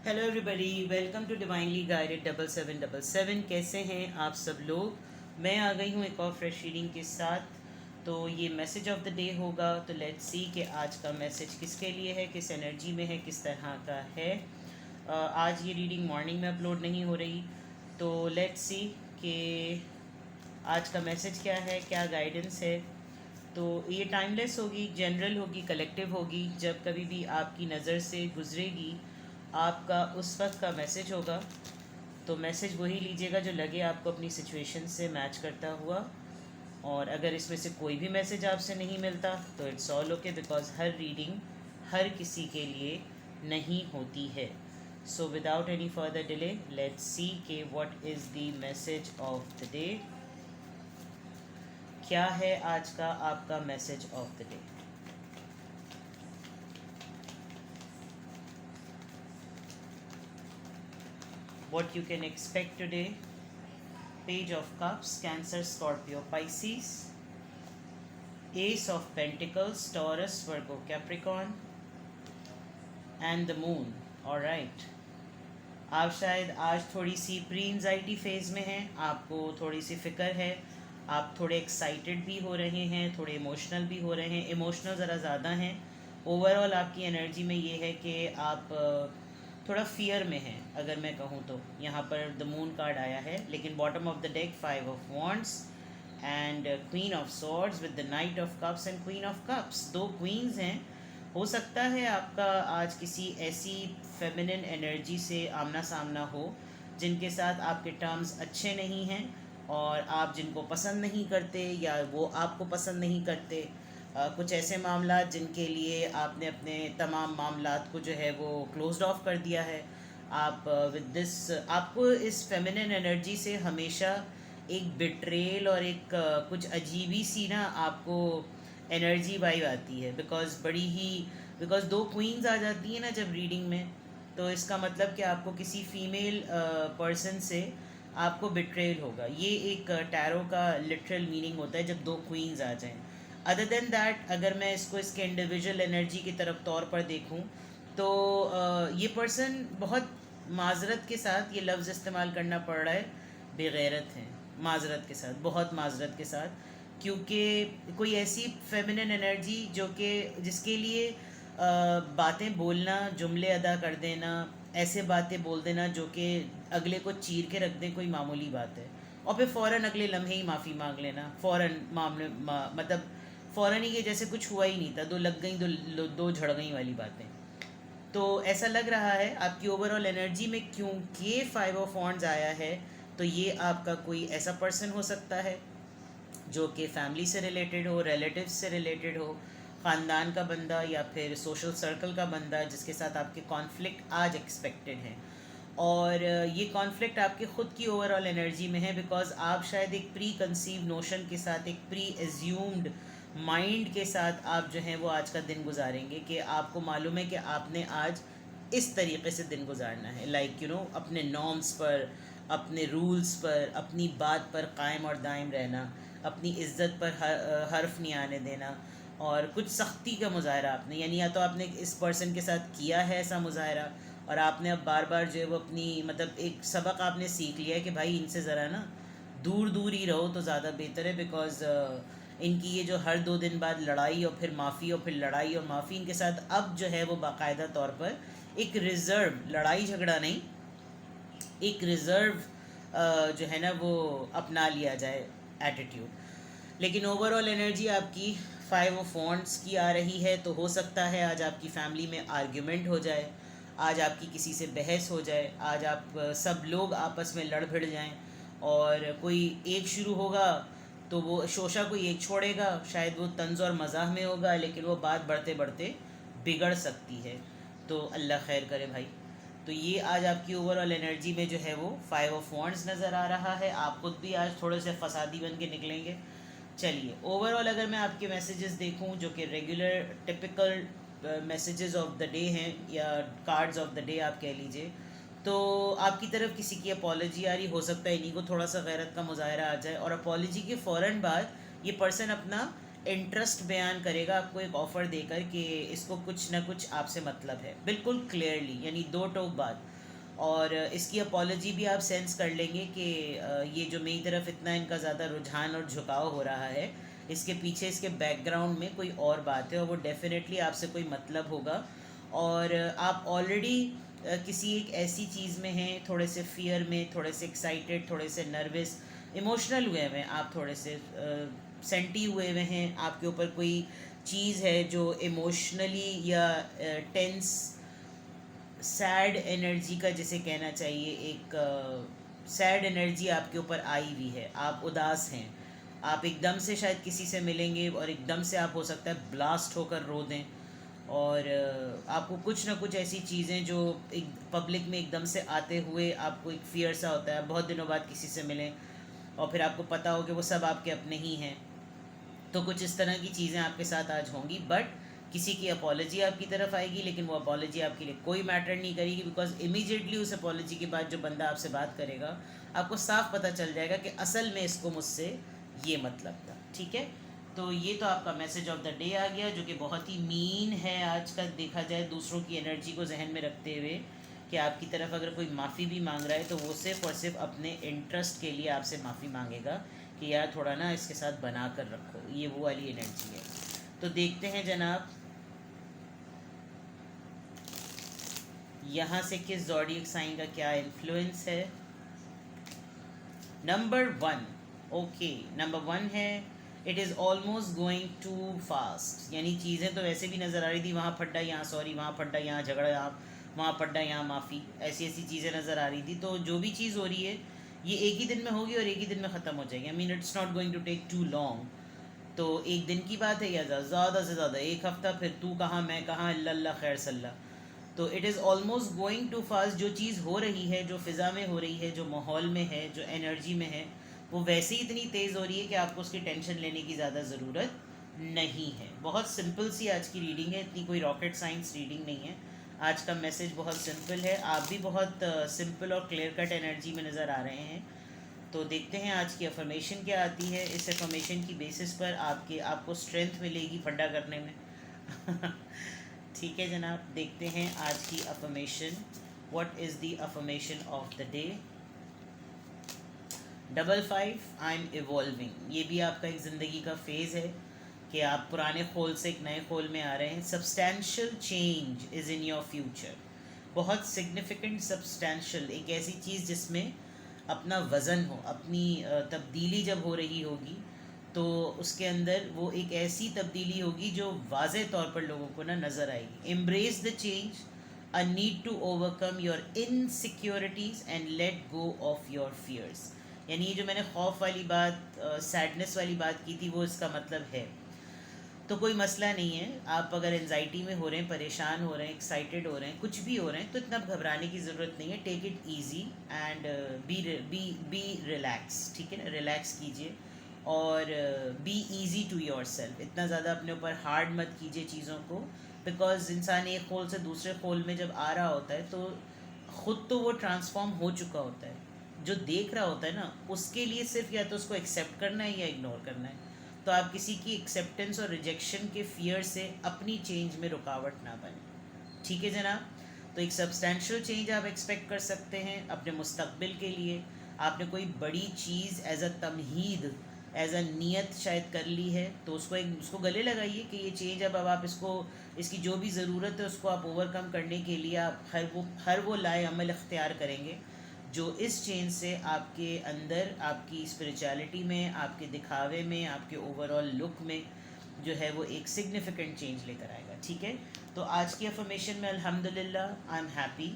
Hello everybody, welcome to divinely guided 7777। कैसे हैं आप सब लोग। मैं आ गई हूँ एक और फ्रेश रीडिंग के साथ। तो ये मैसेज ऑफ द डे होगा। तो लेट्स सी कि आज का मैसेज किसके लिए है, किस एनर्जी में है, किस तरह का है। आज ये रीडिंग मॉर्निंग में अपलोड नहीं हो रही। तो लेट्स सी कि आज का मैसेज क्या है, क्या गाइडेंस है। तो ये टाइमलेस होगी, जनरल होगी, कलेक्टिव होगी। जब कभी भी आपकी नज़र से गुजरेगी आपका उस वक्त का मैसेज होगा। तो मैसेज वही लीजिएगा जो लगे आपको अपनी सिचुएशन से मैच करता हुआ। और अगर इसमें से कोई भी मैसेज आपसे नहीं मिलता तो इट्स ऑल ओके, बिकॉज हर रीडिंग हर किसी के लिए नहीं होती है। So without any further delay let's see के what is the message of the day. क्या है आज का आपका message of the day. What you can expect today. Page of Cups, Cancer, Scorpio, Pisces. Ace of Pentacles, Taurus, Virgo, Capricorn. And the Moon. Alright. आप शायद आज थोड़ी C pre anxiety phase में हैं, आपको थोड़ी सी फ़िक्र है, आप थोड़े एक्साइटेड भी हो रहे हैं, थोड़े इमोशनल भी हो रहे हैं। इमोशनल ज़रा ज़्यादा हैं। ओवरऑल आपकी एनर्जी में ये है कि आप थोड़ा फियर में हैं, अगर मैं कहूँ तो। यहाँ पर द मून कार्ड आया है, लेकिन bottom of the deck 5 of wands and queen of swords with the night of cups and queen of cups. दो क्वींस हैं। हो सकता है आपका आज किसी ऐसी फेमिनिन एनर्जी से आमना सामना हो जिनके साथ आपके टर्म्स अच्छे नहीं हैं, और आप जिनको पसंद नहीं करते या वो आपको पसंद नहीं करते। कुछ ऐसे मामला जिनके लिए आपने अपने तमाम मामलात को जो है वो क्लोज्ड ऑफ कर दिया है। आप विद दिस आपको इस फेमिनिन एनर्जी से हमेशा एक बिट्रेल और एक कुछ अजीबी सी ना आपको एनर्जी वाइब आती है। बिकॉज दो क्वींस आ जाती हैं ना जब रीडिंग में, तो इसका मतलब कि आपको किसी फीमेल पर्सन से आपको बिट्रेल होगा। ये एक टैरो का लिटरल मीनिंग होता है जब दो क्वींस आ जाएं। अदर देन दैट, अगर मैं इसको इसके इंडिविजुअल एनर्जी की तरफ तौर पर देखूं तो ये पर्सन बहुत माजरत के साथ ये लफ्ज़ इस्तेमाल करना पड़ रहा है, बेगैरत हैं। माजरत के साथ, बहुत माजरत के साथ, क्योंकि कोई ऐसी फेमिनिन एनर्जी जो कि जिसके लिए बातें बोलना, जुमले अदा कर देना, ऐसे बातें बोल देना जो कि अगले को चीर के रख दें, कोई मामूली बात है। और फिर फ़ौरन अगले लम्हे ही माफ़ी मांग लेना, फ़ौरन मतलब फ़ौरन ही, कि जैसे कुछ हुआ ही नहीं था, दो लग गई, दो झड़ गई वाली बातें। तो ऐसा लग रहा है आपकी ओवरऑल एनर्जी में, क्योंकि 5 ऑफ वॉन्ड्स आया है, तो ये आपका कोई ऐसा पर्सन हो सकता है जो कि फैमिली से रिलेटेड हो, रिलेटिव्स से रिलेटेड हो, ख़ानदान का बंदा या फिर सोशल सर्कल का बंदा जिसके साथ आपके कॉन्फ्लिक्ट आज एक्सपेक्टेड हैं। और ये कॉन्फ्लिक्ट आपके ख़ुद की ओवरऑल एनर्जी में है, बिकॉज आप शायद एक प्री कंसीव नोशन के साथ, एक प्री एज्यूम्ड माइंड के साथ आप जो हैं वो आज का दिन गुजारेंगे, कि आपको मालूम है कि आपने आज इस तरीके से दिन गुजारना है, लाइक अपने नॉर्म्स पर, अपने रूल्स पर, अपनी बात पर कायम और दायम रहना, अपनी इज्जत पर हर्फ नहीं आने देना। और कुछ सख्ती का मुजाहरा आपने, यानी या तो आपने इस पर्सन के साथ किया है ऐसा मुजाहरा, और आपने अब बार बार जो है वो अपनी, मतलब एक सबक आपने सीख लिया है कि भाई इनसे ज़रा ना दूर दूर ही रहो तो ज़्यादा बेहतर है। बिकॉज़ इनकी ये जो हर 2 दिन बाद लड़ाई और फिर माफ़ी और फिर लड़ाई और माफ़ी, इनके साथ अब जो है वो बाकायदा तौर पर एक रिज़र्व, लड़ाई झगड़ा नहीं, एक रिज़र्व जो है ना वो अपना लिया जाए एटीट्यूड। लेकिन ओवरऑल एनर्जी आपकी 5 ऑफ वॉन्ड्स की आ रही है। तो हो सकता है आज आपकी फैमिली में आर्ग्यूमेंट हो जाए, आज आपकी किसी से बहस हो जाए, आज आप सब लोग आपस में लड़ भिड़ जाएं, और कोई एक शुरू होगा तो वो शोशा कोई एक छोड़ेगा, शायद वो तंज और मज़ाह में होगा, लेकिन वो बात बढ़ते बढ़ते बिगड़ सकती है। तो अल्लाह खैर करे भाई। तो ये आज आपकी ओवरऑल एनर्जी में जो है वो 5 ऑफ वॉन्ड्स नज़र आ रहा है। आप खुद भी आज थोड़े से फसादी बन के निकलेंगे। चलिए, ओवरऑल अगर मैं आपके मैसेजेस देखूं जो कि regular typical messages of the day हैं, या कार्ड्स ऑफ द डे आप कह लीजिए, तो आपकी तरफ किसी की अपॉलजी आ रही, हो सकता है इन्हीं को थोड़ा सा गैरत का मुजाहरा आ जाए, और अपॉलजी के फ़ौरन बाद ये पर्सन अपना इंटरेस्ट बयान करेगा आपको एक ऑफ़र देकर कि इसको कुछ ना कुछ आपसे मतलब है, बिल्कुल क्लियरली, यानी दो टोक बात। और इसकी अपॉलोजी भी आप सेंस कर लेंगे कि ये जो मेरी तरफ इतना इनका ज़्यादा रुझान और झुकाव हो रहा है, इसके पीछे इसके बैकग्राउंड में कोई और बात है और वो डेफिनेटली आपसे कोई मतलब होगा। और आप ऑलरेडी किसी एक ऐसी चीज़ में हैं, थोड़े से फियर में, थोड़े से एक्साइटेड, थोड़े से नर्वस, इमोशनल हुए हुए हैं आप, थोड़े से सेंटी हुए हुए हैं, आपके ऊपर कोई चीज़ है जो इमोशनली या टेंस सैड एनर्जी का जिसे कहना चाहिए, एक सैड एनर्जी आपके ऊपर आई हुई है, आप उदास हैं, आप एकदम से शायद किसी से मिलेंगे और एकदम से आप हो सकता है ब्लास्ट होकर रो दें। और आपको कुछ ना कुछ ऐसी चीज़ें जो एक पब्लिक में एकदम से आते हुए आपको एक फियर सा होता है, बहुत दिनों बाद किसी से मिलें और फिर आपको पता हो कि वो सब आपके अपने ही हैं। तो कुछ इस तरह की चीज़ें आपके साथ आज होंगी, बट किसी की अपॉलोजी आपकी तरफ आएगी, लेकिन वो अपॉलोजी आपके लिए कोई मैटर नहीं करेगी, बिकॉज इमीडिएटली उस अपॉलोजी के बाद जो बंदा आपसे बात करेगा, आपको साफ पता चल जाएगा कि असल में इसको मुझसे ये मतलब था। ठीक है, तो ये तो आपका मैसेज ऑफ द डे आ गया, जो कि बहुत ही मीन है आज का देखा जाए, दूसरों की एनर्जी को जहन में रखते हुए कि आपकी तरफ अगर कोई माफ़ी भी मांग रहा है तो वो सिर्फ और सिर्फ अपने इंटरेस्ट के लिए आपसे माफ़ी मांगेगा कि यार थोड़ा ना इसके साथ बना कर रखो, ये वो वाली एनर्जी है। तो देखते हैं जनाब यहाँ से किस ज़ोडिएक साइन का क्या इन्फ्लुएंस है। नंबर 1, ओके, नंबर 1 है it is almost going too fast, यानी चीज़ें तो वैसे भी नज़र आ रही थी, वहाँ फड्डा यहाँ सॉरी, वहाँ फड्डा यहाँ झगड़ा, यहाँ वहाँ पड्डा यहाँ माफ़ी, ऐसी ऐसी चीज़ें नज़र आ रही थी। तो जो भी चीज़ हो रही है ये एक ही दिन में होगी और एक ही दिन में ख़त्म हो जाएगी। I mean it's not going to take too long. तो एक दिन की बात है या ज़्यादा से ज़्यादा एक हफ़्ता, फिर तू कहाँ मैं कहाँ, अल्लाह खैर सल्ला। तो it is almost going too fast. जो चीज़ हो रही है, जो फ़िज़ा में हो रही है, जो माहौल में है, जो एनर्जी में है, वो वैसे ही इतनी तेज़ हो रही है कि आपको उसकी टेंशन लेने की ज़्यादा ज़रूरत नहीं है। बहुत सिंपल सी आज की रीडिंग है, इतनी कोई रॉकेट साइंस रीडिंग नहीं है। आज का मैसेज बहुत सिंपल है, आप भी बहुत सिंपल और क्लियर कट एनर्जी में नज़र आ रहे हैं। तो देखते हैं आज की अफर्मेशन क्या आती है। इस अफर्मेशन की बेसिस पर आपको स्ट्रेंथ मिलेगी फंडा करने में। ठीक है जनाब, देखते हैं आज की affirmation. What is the affirmation of the day. 55 I am evolving. ये भी आपका एक ज़िंदगी का फेज़ है कि आप पुराने खोल से एक नए खोल में आ रहे हैं। Substantial change is in your future. बहुत सिग्निफिकेंट सब्सटैंशियल, एक ऐसी चीज़ जिसमें अपना वज़न हो, अपनी तब्दीली जब हो रही होगी तो उसके अंदर वो एक ऐसी तब्दीली होगी जो वाज़े तौर पर लोगों को ना नज़र आएगी। Embrace the change, a need to overcome your insecurities and let go of your fears. यानी ये जो मैंने खौफ वाली बात, सैडनेस वाली बात की थी, वो इसका मतलब है। तो कोई मसला नहीं है, आप अगर एनजाइटी में हो रहे हैं, परेशान हो रहे हैं, एक्साइटेड हो रहे हैं, कुछ भी हो रहे हैं, तो इतना घबराने की ज़रूरत नहीं है। Take it easy and be relax. ठीक है ना, रिलैक्स कीजिए और be easy to yourself. इतना ज़्यादा अपने ऊपर हार्ड मत कीजिए चीज़ों को, बिकॉज इंसान एक खोल से दूसरे खोल में जब आ रहा होता है तो ख़ुद तो वो ट्रांसफॉर्म हो चुका होता है, जो देख रहा होता है ना उसके लिए सिर्फ या तो उसको एक्सेप्ट करना है या इग्नोर करना है। तो आप किसी की एक्सेप्टेंस और रिजेक्शन के फियर से अपनी चेंज में रुकावट ना बने। ठीक है जनाब, तो एक सब्सटैंशियल चेंज आप एक्सपेक्ट कर सकते हैं अपने मुस्तकबिल के लिए। आपने कोई बड़ी चीज़ एज अ तमहीद, एज अ नियत शायद कर ली है, तो उसको गले लगाइए कि ये चेंज अब आप इसकी जो भी ज़रूरत है उसको आप ओवरकम करने के लिए आप हर वो लाए अमल इख्तियार करेंगे जो इस चेंज से आपके अंदर, आपकी स्पिरिचुअलिटी में, आपके दिखावे में, आपके ओवरऑल लुक में जो है वो एक सिग्निफिकेंट चेंज लेकर आएगा। ठीक है, तो आज की अफर्मेशन में अल्हम्दुलिल्लाह I am happy,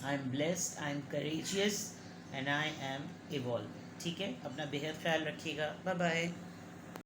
I am blessed, I am courageous and I am evolving. ठीक है, अपना बेहद ख्याल रखिएगा। Bye bye.